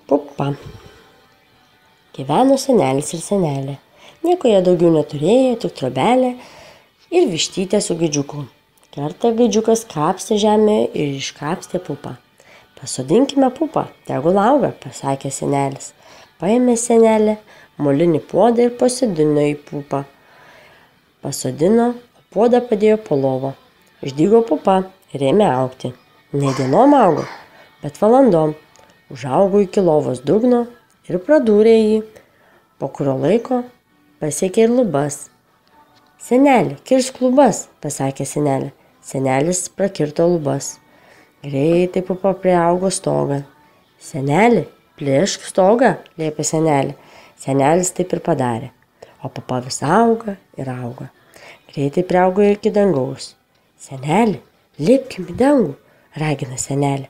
Pupa. Gyveno senelis ir senelė. Nieko jie daugiau neturėjo, tik trobelę ir vištytę su gaidžiuku. Kartą gaidžiukas kapstė žemę ir iškapstė pupą. Pasodinkime pupą, tegul auga, pasakė senelis. Paėmė senelė molinį puodą ir pasodino į pupą. Pasodino, o puodą padėjo po lova. Išdygo pupa ir ėmė augti. Ne dienom augo, bet valandom. Užaugo iki lovos dugno ir pradūrė jį. Po kurio laiko pasiekė ir lubas. Senelė, kirsk lubas, pasakė senelė. Senelis prakirto lubas. Greitai pupa priaugo stogą. Senelė, plėšk stogą, liepė senelė. Senelis taip ir padarė. O pupa vis auga ir auga. Greitai priaugo iki dangaus. Senelė, lipkim į dangų, ragina senelė.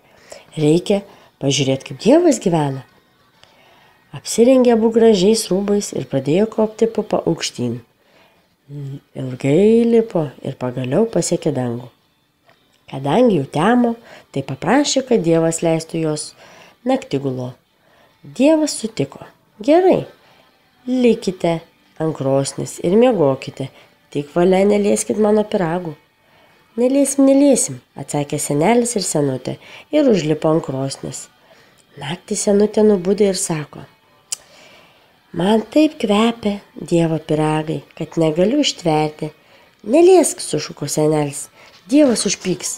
Reikia pažiūrėti, kaip Dievas gyvena. Apsirengė abu gražiais rūbais ir pradėjo kopti pupa aukštyn. Ilgai lipo ir pagaliau pasiekė dangų. Kadangi jau temo, tai paprašė, kad Dievas leistų jos naktigulo. Dievas sutiko. Gerai, likite ant krosnies ir miegokite, tik valia nelieskit mano pyragų. Neliesim, atsakė senelis ir senutė ir užlipo ant krosnies. Naktį senutė nubudė ir sako, man taip kvepia Dievo pyragai, kad negaliu ištverti. Neliesk, sušuko senelis, Dievas užpyks.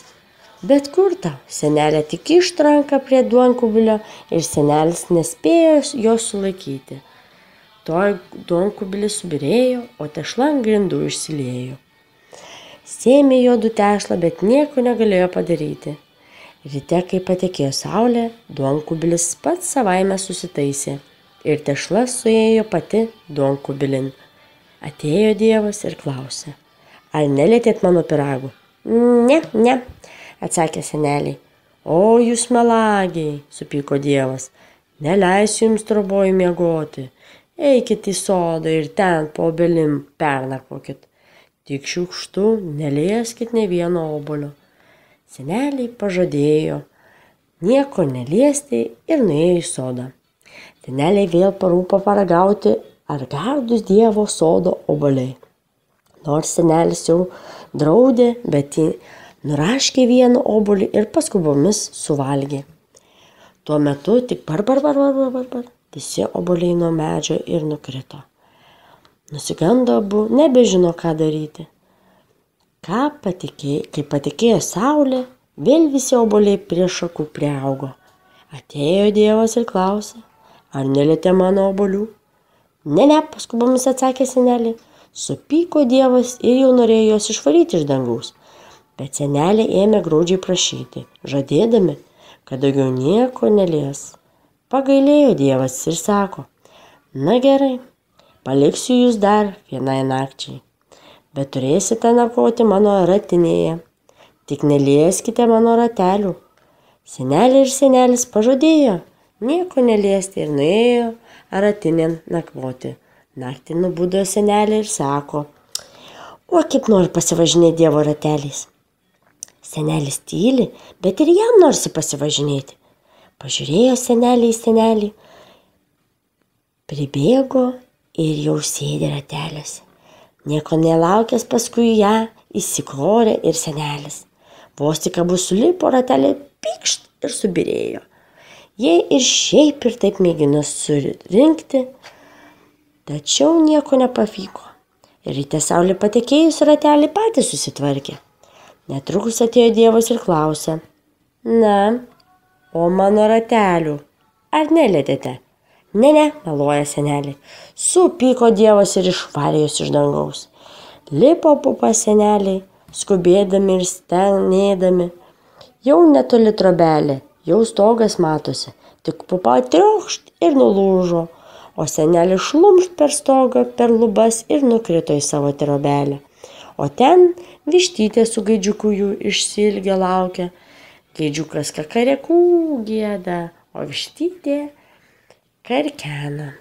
Bet kur tau, senelė tik ištranka prie duonkubilio ir senelis nespėjo jos sulaikyti. Toj duonkubilis subirėjo, o tešla ant grindų išsiliejo. Sėmė juodų tešlą, bet nieko negalėjo padaryti. Ryte, kai patekėjo saulė, duonkubilis pats savaime susitaisė ir tešla suėjo pati duonkubilin. Atėjo Dievas ir klausė, ar nelietėt mano pyragų? Ne, atsakė seneliai. O jūs melagiai, supyko Dievas, neleisiu jums troboj miegoti. Eikit į sodą ir ten po obelim pernakvokit. Tik šiukštu nelieskit ne vieno obuolio. Seneliai pažadėjo nieko neliesti ir nuėjo į sodą. Seneliai vėl parūpo paragauti, ar gardūs Dievo sodo obuoliai. Nors senelis jau draudė, bet jį nuraškė vieną obuolį ir paskubomis suvalgė. Tuo metu tik barbar, visi obuoliai nuo medžio ir nukrito. Nusigando abu, nebežino, ką daryti. Kai patekėjo saulė, vėl visi obuoliai prie šakų priaugo. Atėjo Dievas ir klausė, ar nelietė mano obuolių? Ne, paskubomis atsakė senelė. Supyko Dievas ir jau norėjo juos išvaryti iš dangaus. Bet senelė ėmė graudžiai prašyti, žadėdami, kad daugiau nieko nelies. Pagailėjo Dievas ir sako, na gerai. Paliksiu jūs dar vienai nakčiai, bet turėsite nakvoti mano ratinėje. Tik nelieskite mano ratelių. Senelė ir senelis pažadėjo nieko neliesti ir nuėjo ratinėn nakvoti. Naktį nubudo senelė ir sako, o kaip nori pasivažinėti Dievo rateliais. Senelis tyli, bet ir jam norisi pasivažinėti. Pažiūrėjo senelį į senelį, pribėgo ir jau sėdė rateliuose. Nieko nelaukęs paskui ją įsikorė ir senelis. Vos tik abu sulipo, ratelė pykšt ir subirėjo. Jie ir šiaip ir taip mėgino surinkti, tačiau nieko nepavyko. Ryte saulė patekėjus ratelį patys susitvarkė. Netrukus atėjo Dievas ir klausė, na, o mano ratelių, ar nelietėte? Ne, meluoja senelį. Supyko Dievas ir išvarė juos iš dangaus. Lipo pupa seneliai, skubėdami ir stenėdami. Jau netoli trobelė, jau stogas matosi, tik pupa triokšt ir nulūžo, o senelis šlumšt per stogą, per lubas ir nukrito į savo trobelę. O ten vištytė su gaidžiuku jų išsiilgę laukia. Gaidžiukas kakarekų gieda, o vištytė karkena.